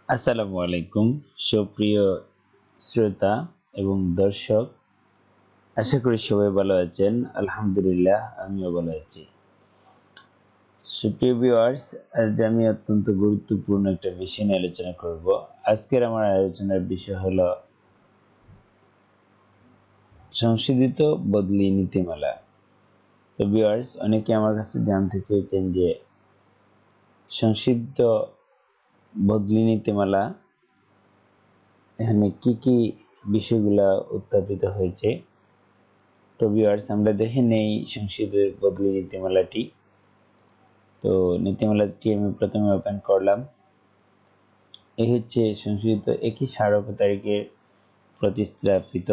আসসালামু আলাইকুম সুপ্রিয় শ্রোতা এবং দর্শক, আশা করি সবাই ভালো আছেন। আলহামদুলিল্লাহ, আমিও ভালো আছি। সুপ্রিয় ভিউয়ার্স, আজ আমি অত্যন্ত গুরুত্বপূর্ণ একটা বিষয় নিয়ে আলোচনা করব। আজকের আমার আলোচনার বিষয় হলো সংশোধিত বদলি নীতিমালা। তো ভিউয়ার্স, অনেকে আমার কাছে জানতে চেয়েছেন যে সংশোধিত বদলি নীতিমালা এখানে কি কি বিষয়গুলা উত্থাপিত হয়েছে। তো ভিউয়ার্স, আমরা দেখে নেই সংসদের বদলি নীতিমালাটি। তো নীতিমালাটি আমি প্রথমে ওপেন করলাম। এই হচ্ছে সংশোধিত 21 তারিখে প্রতিস্থাপিত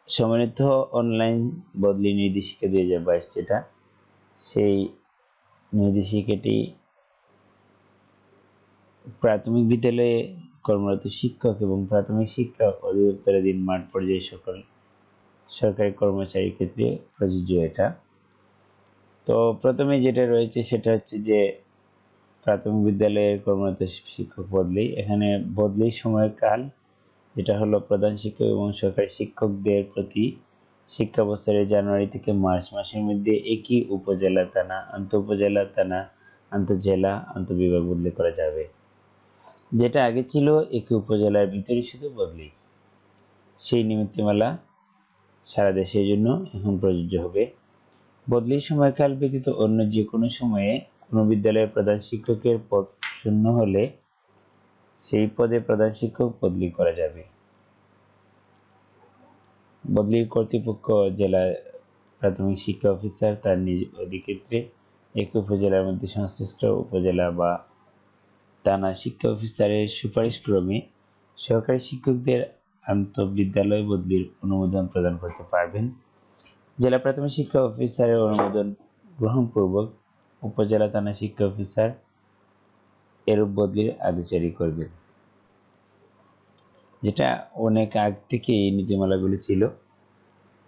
সমন্বিত অনলাইন বদলি নির্দেশিকা 2022, যেটা সেই নির্দেশিকাটি প্রাথমিক বিদ্যালয়ে কর্মরত শিক্ষক এবং প্রাথমিক শিক্ষা অধিদপ্তরাধীন মাঠ পর্যায়ে সকল সরকারি কর্মচারীর ক্ষেত্রে প্রযোজ্য এটা। তো প্রথমে যেটা রয়েছে সেটা হচ্ছে যে প্রাথমিক বিদ্যালয়ের কর্মরত শিক্ষক বদলি। এখানে বদলির সময়কাল যেটা হলো প্রধান শিক্ষক এবং সহকারী শিক্ষকদের প্রতি শিক্ষা বছরের জানুয়ারি থেকে মার্চ মাসের মধ্যে একই উপজেলা থানা, আন্তঃ উপজেলা থানা, আন্তঃজেলা, আন্তঃবিভাগ বদলি করা যাবে। যেটা আগে ছিল একই উপজেলার ভিতরে শুধু বদলি, সেই নীতিমালা সারা দেশের জন্য এখন প্রযোজ্য হবে। বদলির সময়কাল ব্যতীত অন্য যে কোনো সময়ে কোনো বিদ্যালয়ের প্রধান শিক্ষকের পদ শূন্য হলে সেই পদে প্রধান শিক্ষক বদলি করা যাবে। বদলির কর্তৃপক্ষ জেলার প্রাথমিক শিক্ষা অফিসার তার নিজ অধিক্ষেত্রে একই উপজেলার মধ্যে সংশ্লিষ্ট উপজেলা বা থানা শিক্ষা অফিসারের সুপারিশক্রমে সহকারী শিক্ষকদের আন্তঃবিদ্যালয় বদলির অনুমোদন প্রদান করতে পারবেন। জেলা প্রাথমিক শিক্ষা অফিসারের অনুমোদন গ্রহণপূর্বক উপজেলা থানা শিক্ষা অফিসার এরূপ বদলির আদেশ জারি করবেন। যেটা অনেক আগ থেকে এই নীতিমালাগুলি ছিল।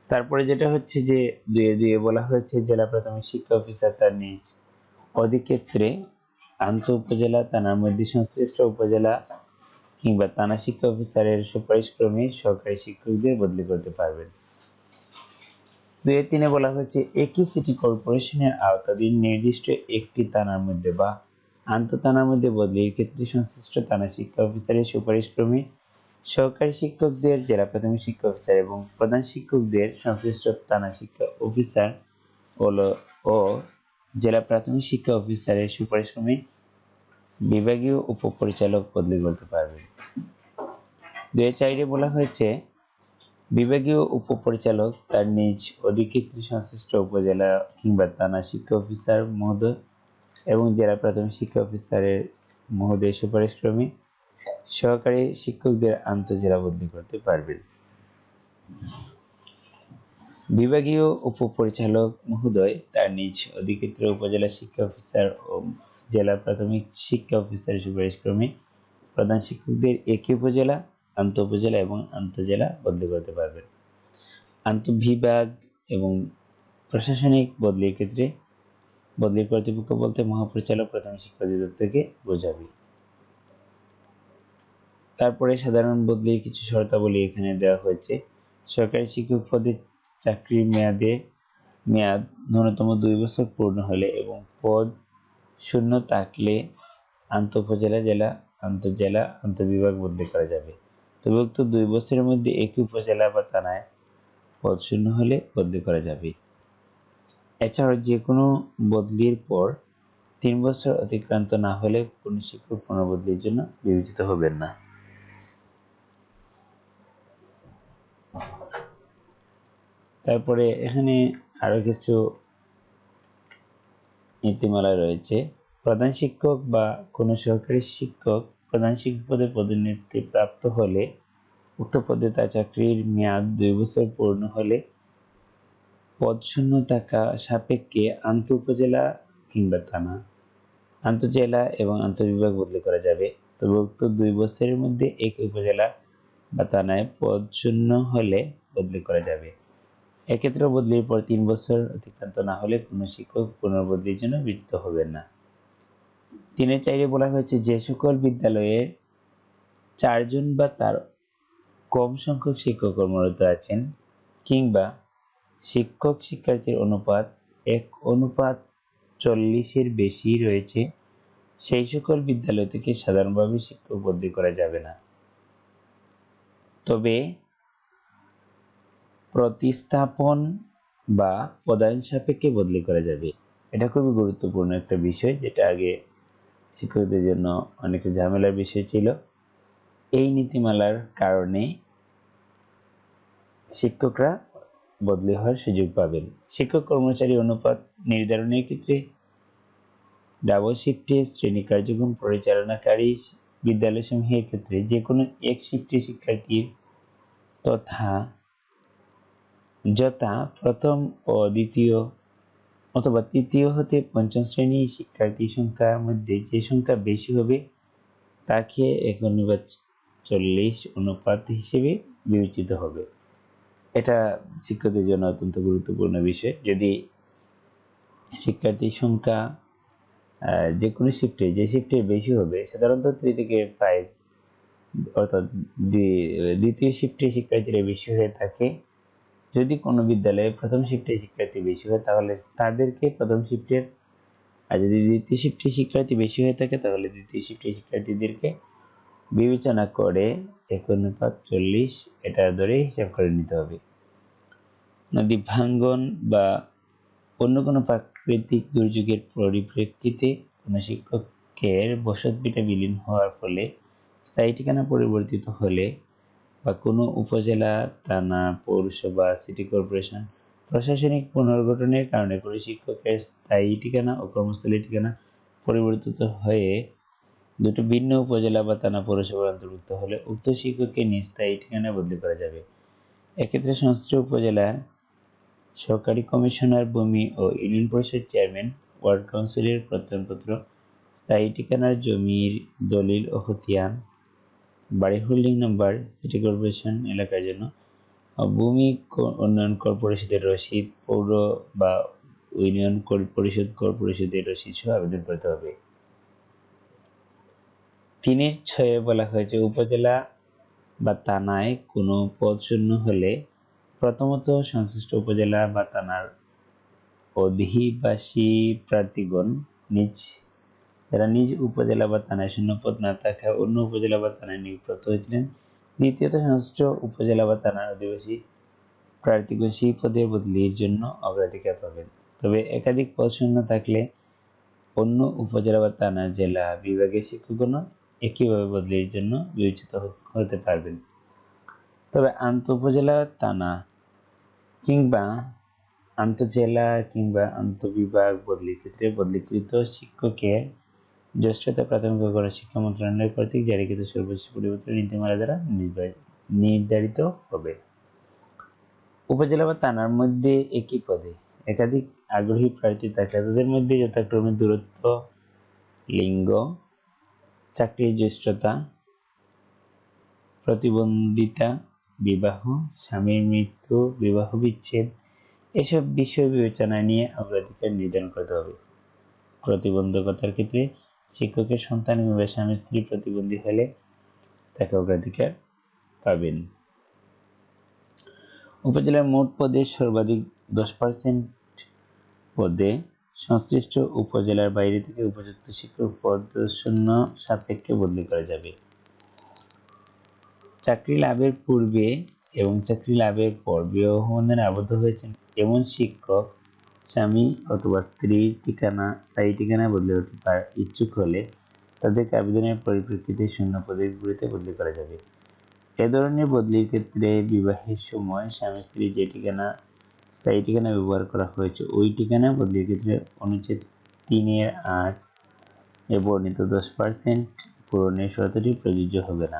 তারপরে যেটা হচ্ছে যে 2-2 বলা হয়েছে জেলা প্রাথমিক শিক্ষা অফিসার তার নিজ অধিক্ষেত্রে আন্তঃ উপজেলা থানার মধ্যে সংশ্লিষ্ট উপজেলা কিংবা থানা শিক্ষা অফিসারের সুপারিশক্রমে সহকারী শিক্ষকদের বদলি করতে পারবেন। 2-3 বলা হয়েছে একই সিটি কর্পোরেশনের আওতাধীন নির্দিষ্ট একটি থানার মধ্যে বা আন্তঃ থানার মধ্যে বদলির ক্ষেত্রে সংশ্লিষ্ট থানা শিক্ষা অফিসারের সুপারিশক্রমে সহকারী শিক্ষকদের জেলা প্রাথমিক শিক্ষা অফিসার এবং প্রধান শিক্ষকদের সংশ্লিষ্ট থানা শিক্ষা অফিসার ও জেলা প্রাথমিক শিক্ষা অফিসারের সুপারিশক্রমে বিভাগীয় উপপরিচালক বদলি করতে পারবেন। 2-4 বলা হয়েছে বিভাগীয় উপপরিচালক তার নিজ অধিক্ষেত্রে সংশ্লিষ্ট উপজেলা কিংবা থানা শিক্ষা অফিসার মহোদয় এবং জেলা প্রাথমিক শিক্ষা অফিসারের মহোদয় সুপারিশক্রমে সহকারী শিক্ষকদের আন্তঃজেলা বদলি করতে পারবেন। বিভাগীয় উপপরিচালক মহোদয় তার নিজ অধিক্ষেত্রের উপজেলা শিক্ষা অফিসার ও জেলা প্রাথমিক শিক্ষা অফিসারের সুপারিশক্রমে প্রধান শিক্ষকদের একই উপজেলা, আন্তঃ উপজেলা এবং আন্তঃজেলা বদলি করতে পারবেন। আন্তঃবিভাগ এবং প্রশাসনিক বদলির ক্ষেত্রে বদলির কর্তৃপক্ষ বলতে মহাপরিচালক প্রাথমিক শিক্ষা অধিদপ্তরকে বোঝাবে। তারপরে সাধারণ বদলির কিছু শর্তাবলী এখানে দেওয়া হয়েছে। সরকারি শিক্ষক পদে চাকরির মেয়াদ ন্যূনতম 2 বছর পূর্ণ হলে এবং পদ শূন্য থাকলে আন্তঃ উপজেলা, জেলা, আন্তঃজেলা, আন্তঃবিভাগ বদলি করা যাবে। তবে উক্ত 2 বছরের মধ্যে একই উপজেলা বা থানায় পদ শূন্য হলে বদলি করা যাবে। এছাড়াও যে কোনো বদলির পর 3 বছর অতিক্রান্ত না হলে কোনো শিক্ষক পুনর্বদলির জন্য বিবেচিত হবেন না। তারপরে এখানে আরো কিছু নীতিমালা রয়েছে। প্রধান শিক্ষক বা কোনো সহকারী শিক্ষক প্রধান শিক্ষক পদে পদোন্নতি প্রাপ্ত হলে উক্ত পদে তার চাকরির মেয়াদ 2 বছর পূর্ণ হলে পদ শূন্য থাকা সাপেক্ষে আন্তঃ উপজেলা কিংবা থানা, আন্তঃজেলা এবং আন্তঃবিভাগ বদলি করা যাবে। তবে উক্ত 2 বছরের মধ্যে এক উপজেলা বা থানায় পদ শূন্য হলে বদলি করা যাবে। এক্ষেত্রে বদলির পর 3 বছর অতিক্রান্ত না হলে কোনো শিক্ষক পুনর্বদলির জন্য বিবেচিত হবেন না। 3-4 বলা হয়েছে যে সকল বিদ্যালয়ে 4 জন বা তার কম সংখ্যক শিক্ষক কর্মরত আছেন কিংবা শিক্ষক শিক্ষার্থীর অনুপাত 1:40 বেশি রয়েছে সেই সকল বিদ্যালয় থেকে সাধারণভাবে শিক্ষক বদলি করা যাবে না, তবে প্রতিস্থাপন বা পদায়ন সাপেক্ষে বদলি করা যাবে। এটা খুবই গুরুত্বপূর্ণ একটা বিষয়, যেটা আগে শিক্ষকদের জন্য অনেক ঝামেলার বিষয় ছিল। এই নীতিমালার কারণে শিক্ষকরা বদলি হওয়ার সুযোগ পাবেন। শিক্ষক কর্মচারী অনুপাত নির্ধারণের ক্ষেত্রে ডাবল শিফটে শ্রেণী কার্যক্রম পরিচালনাকারী বিদ্যালয়সমূহের ক্ষেত্রে যে কোনো এক শিফটে শিক্ষার্থীর যথা প্রথম ও দ্বিতীয় অথবা তৃতীয় হতে পঞ্চম শ্রেণী শিক্ষার্থী সংখ্যার মধ্যে যে সংখ্যা বেশি হবে তাকে 1:40 অনুপাত হিসেবে বিবেচিত হবে। এটা শিক্ষকদের জন্য অত্যন্ত গুরুত্বপূর্ণ বিষয়। যদি শিক্ষার্থীর সংখ্যা যে কোনো যে শিফটে বেশি হবে, সাধারণত 3 থেকে 5 অর্থাৎ দ্বিতীয় শিফটে শিক্ষার্থীরা বেশি হয়ে থাকে, যদি কোনো বিদ্যালয়ে প্রথম শিফটে শিক্ষার্থী বেশি হয় তাহলে তাদেরকে প্রথম শিফটের, আর যদি দ্বিতীয় শিফটে শিক্ষার্থী বেশি হয়ে থাকে তাহলে দ্বিতীয় শিফটে শিক্ষার্থীদেরকে বিবেচনা করে 1:40 এটা ধরে হিসাব করে নিতে হবে। নদী ভাঙ্গন বা অন্য কোনো প্রাকৃতিক দুর্যোগের পরিপ্রেক্ষিতে কোনো শিক্ষকের বসতভিটা বিলীন হওয়ার ফলে স্থায়ী ঠিকানা পরিবর্তিত হলে বা কোনো উপজেলা, থানা, পৌরসভা, সিটি কর্পোরেশন প্রশাসনিক পুনর্গঠনের কারণে কোনো শিক্ষকের স্থায়ী ঠিকানা ও কর্মস্থলের ঠিকানা পরিবর্তিত হয়ে দুটো ভিন্ন উপজেলা বা থানা পৌরসভার অন্তর্ভুক্ত হলে উক্ত শিক্ষককে নিজ স্থায়ী ঠিকানা বদলি করা যাবে। এক্ষেত্রে সংশ্লিষ্ট উপজেলার সরকারি কমিশনার, ভূমি ও ইউনিয়ন পরিষদ চেয়ারম্যান, ওয়ার্ড কাউন্সিলের প্রত্যয়নপত্র, স্থায়ী ঠিকানার জমির দলিল ও খতিয়ান, বাড়ি হোল্ডিং নাম্বার, সিটি কর্পোরেশন এলাকার জন্য ভূমি উন্নয়ন কর্পোরেশনের রসিদ, পৌর বা ইউনিয়ন পরিষদ কর্পোরেশনের রসিদ সহ আবেদন করতে হবে। 3-6 বলা হয়েছে উপজেলা বা থানায় কোনো পদ শূন্য হলে প্রথমত সংশ্লিষ্ট উপজেলা বা থানার অধিবাসী প্রার্থীগণ যারা নিজ উপজেলা বা থানায় শূন্য পদ না থাকা অন্য উপজেলা বা থানায় নিয়োগপ্রাপ্ত হয়েছিলেন, দ্বিতীয়ত সংশ্লিষ্ট উপজেলা বা থানার অধিবাসী প্রার্থীগণ সেই পদের বদলির জন্য অগ্রাধিকার পাবেন। তবে একাধিক পদ শূন্য থাকলে অন্য উপজেলা বা থানা, জেলা, বিভাগের শিক্ষকগণ একইভাবে বদলির জন্য বিবেচিত হতে পারবেন। তবে আন্তঃ-উপজেলা, থানা কিংবা আন্তঃ-জেলা কিংবা আন্তঃ-বিভাগ বদলির ক্ষেত্রে বদলিকৃত শিক্ষকের জ্যেষ্ঠতা প্রাথমিক ও গণশিক্ষা মন্ত্রণালয় কর্তৃক জারিকৃত সর্বশেষ পরিবর্তিত নীতিমালা দ্বারা নির্ধারিত হবে। উপজেলা বা থানার মধ্যে একই পদে একাধিক আগ্রহী প্রার্থী থাকলে তাদের মধ্যে যথাক্রমে দূরত্ব, লিঙ্গ, চাকরির জ্যেষ্ঠতা, প্রতিবন্ধিতা, বিবাহ, স্বামীর মৃত্যু, বিবাহ বিচ্ছেদ এসব বিষয় বিবেচনায় নিয়ে অগ্রাধিকার নির্ধারণ করতে হবে। প্রতিবন্ধকতার ক্ষেত্রে শিক্ষকের সন্তান কিংবা স্বামী স্ত্রী প্রতিবন্ধী হলে তাকে অগ্রাধিকার পাবেন। উপজেলার মোট পদের সর্বাধিক 10% পদে সংশ্লিষ্ট উপজেলার বাইরে থেকে উপযুক্ত শিক্ষক পদ শূন্য সাপেক্ষে বদলি করা যাবে। চাকরি লাভের পূর্বে এবং চাকরি লাভের পর বিবাহ বন্ধনে আবদ্ধ হয়েছেন এমন শিক্ষক স্বামী অথবা স্ত্রীর স্থায়ী ঠিকানা বদলি হতে ইচ্ছুক হলে তাদেরকে আবেদনের পরিপ্রেক্ষিতে শূন্য পদের বিপরীতে বদলি করা যাবে। এ ধরনের বদলির ক্ষেত্রে বিবাহের সময় স্বামী স্ত্রীর যে স্থায়ী ঠিকানা ব্যবহার করা হয়েছে ওই ঠিকানা বদলির ক্ষেত্রে অনুচ্ছেদ 3-8 এ বর্ণিত 10% পূরণের শর্তটি প্রযোজ্য হবে না।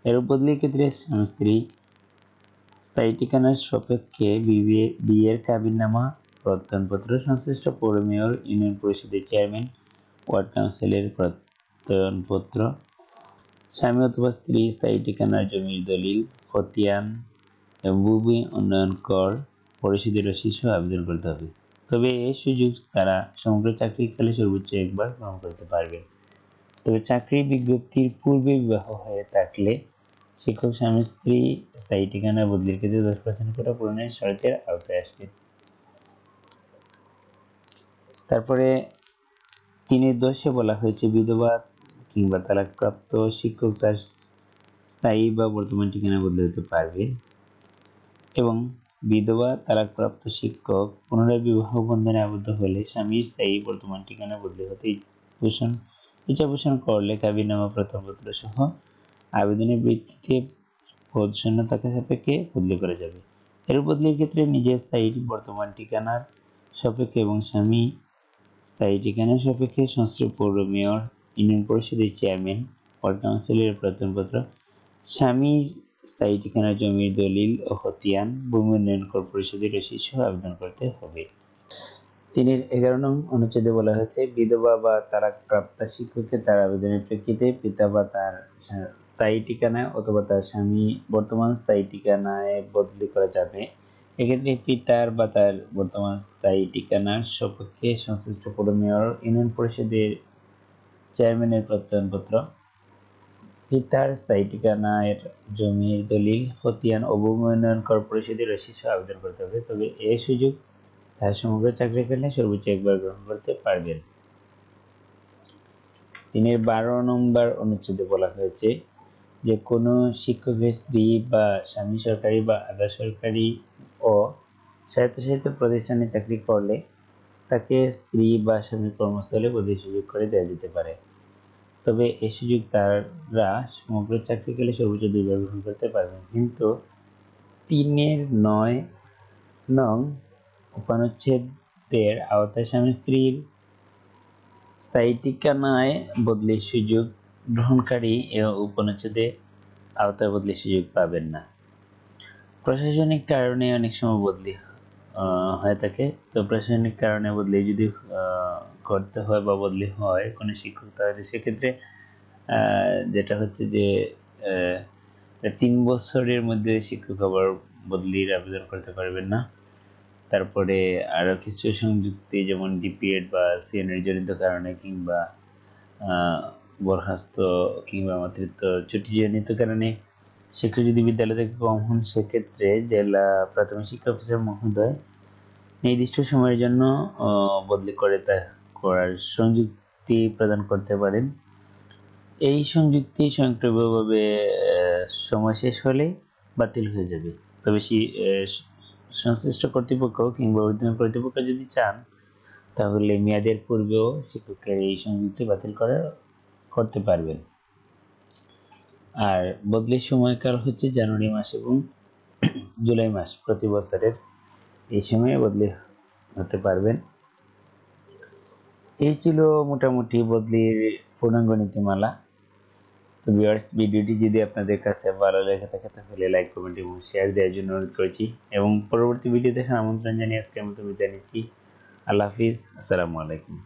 এর বদলির ক্ষেত্রে স্বামী স্ত্রী স্থায়ী ঠিকানার সাপেক্ষে বিয়ের কাবিননামা, প্রত্যয়নপত্র, সংশ্লিষ্ট পৌর মেয়র, ইউনিয়ন পরিষদের চেয়ারম্যান, ওয়ার্ড কাউন্সিলের প্রত্যয়নপত্র, স্বামী অথবা স্ত্রী স্থায়ী ঠিকানার জমির দলিল, খতিয়ান এবং ভূমি উন্নয়ন কর পরিশোধের রসিদ সহ আবেদন করতে হবে। তবে এই সুযোগ তারা সমগ্র চাকরিকালে সর্বোচ্চ একবার গ্রহণ করতে পারবেন। তবে চাকরি বিজ্ঞপ্তির পূর্বে বিবাহ হয়ে থাকলে শিক্ষক স্বামী স্ত্রী স্থায়ী ঠিকানা বদলির ক্ষেত্রে 10% কোটা পূরণের শর্তের আওতায় আসবে। তারপরে 3.10 বলা হয়েছে বিধবা কিংবা তালাকপ্রাপ্ত শিক্ষক তার স্থায়ী বা বর্তমান ঠিকানা বদলে দিতে পারবে এবং বিধবা তালাকপ্রাপ্ত শিক্ষক পুনরায় বিবাহ বন্ধনে আবদ্ধ হলে স্বামীর স্থায়ী বর্তমান ঠিকানা বদলে হতে ইচ্ছা পোষণ করলে কাবিননামা প্রত্যয়পত্র সহ আবেদনের ভিত্তিতে পদ শূন্য থাকা সাপেক্ষে বদলি করা যাবে। এর বদলির ক্ষেত্রে নিজের স্থায়ী বর্তমান ঠিকানার সাপেক্ষে এবং স্বামী স্থায়ী ঠিকানার সাপেক্ষে সংশ্লিষ্ট পৌর মেয়র, ইউনিয়ন পরিষদের চেয়ারম্যান, ওয়ার্ড কাউন্সিলরের প্রত্যয়পত্র, স্বামীর স্থায়ী ঠিকানার জমির দলিল ও খতিয়ান, ভূমি উন্নয়ন কর্পোরেশনের রসিদ সহ আবেদন করতে হবে। 3.11 নং অনুচ্ছেদে বলা হয়েছে বিধবা বা তালাকপ্রাপ্তা শিক্ষককে তার আবেদনের প্রেক্ষিতে পিতা বা তার স্থায়ী ঠিকানায় অথবা তার স্বামী বর্তমান স্থায়ী ঠিকানায় বদলি করা যাবে। এক্ষেত্রে পিতার বা তার বর্তমান স্থায়ী ঠিকানার সপক্ষে সংশ্লিষ্ট পৌর মেয়র, ইউনিয়ন পরিষদের চেয়ারম্যানের প্রত্যয়নপত্র, পিতার স্থায়ী ঠিকানার জমির দলিল, খতিয়ান ও ভূমি উন্নয়ন কর্পোরেশনের রসিদ সহ আবেদন করতে হবে। তবে এই সুযোগ তার সমগ্র চাকরিকালে সর্বোচ্চ একবার গ্রহণ করতে পারবেন। 3.12 নম্বর অনুচ্ছেদে বলা হয়েছে যে কোনো শিক্ষকের স্ত্রী বা স্বামী সরকারি বা আধা সরকারি ও স্বায়ত্তশাসিত প্রতিষ্ঠানে চাকরি করলে তাকে স্ত্রী বা স্বামীর কর্মস্থলে বদলির সুযোগ করে দেওয়া যেতে পারে। তবে এই সুযোগ তারা সমগ্র চাকরিকালে সর্বোচ্চ 2বার গ্রহণ করতে পারবেন। কিন্তু 3.9 নং উপানুচ্ছেদের আওতায় স্বামী স্ত্রীর স্থায়ী ঠিকানায় বদলির সুযোগ গ্রহণকারী এ উপনুচ্ছেদের আওতায় বদলির সুযোগ পাবেন না। প্রশাসনিক কারণে অনেক সময় বদলি হয়ে থাকে। তো প্রশাসনিক কারণে বদলি যদি করতে হয় বা বদলি হয় কোনো শিক্ষক, তাহলে সেক্ষেত্রে যেটা হচ্ছে যে 3 বছরের মধ্যে শিক্ষক আবার বদলির আবেদন করতে পারবেন না। তারপরে আরো কিছু সংযুক্তি যেমন ডিপিএড বা সিএনএর জনিত কারণে কিংবা বরখাস্ত কিংবা মাতৃত্ব ছুটিজনিত কারণে শিক্ষক যদি বিদ্যালয় থেকে কম হন, সেক্ষেত্রে জেলা প্রাথমিক শিক্ষা অফিসার মহোদয় নির্দিষ্ট সময়ের জন্য বদলি করার সংযুক্তি প্রদান করতে পারেন। এই সংযুক্তি স্বয়ংক্রিয়ভাবে সময় শেষ হলে বাতিল হয়ে যাবে। তবে সংশ্লিষ্ট কর্তৃপক্ষ কিংবা ঊর্ধ্বতন কর্তৃপক্ষ যদি চান, তাহলে মেয়াদের পূর্বেও শিক্ষকের এই সংযুক্তি বাতিল করতে পারবেন। আর বদলির সময়কাল হচ্ছে জানুয়ারি মাস এবং জুলাই মাস প্রতি বছরের এই সময়ে বদলি হতে পারবেন। এই ছিল মোটামুটি বদলির পূর্ণাঙ্গ নীতিমালা। তো ভিউয়ার্স, ভিডিওটি যদি আপনাদের কাছে ভালো লেগে থাকে তাহলে লাইক, কমেন্ট এবং শেয়ার দেওয়ার জন্য অনুরোধ করছি এবং পরবর্তী ভিডিও দেখার আমন্ত্রণ জানিয়ে আজকের মতো বিদায় নিচ্ছি। আল্লাহ হাফিজ, আসসালামু আলাইকুম।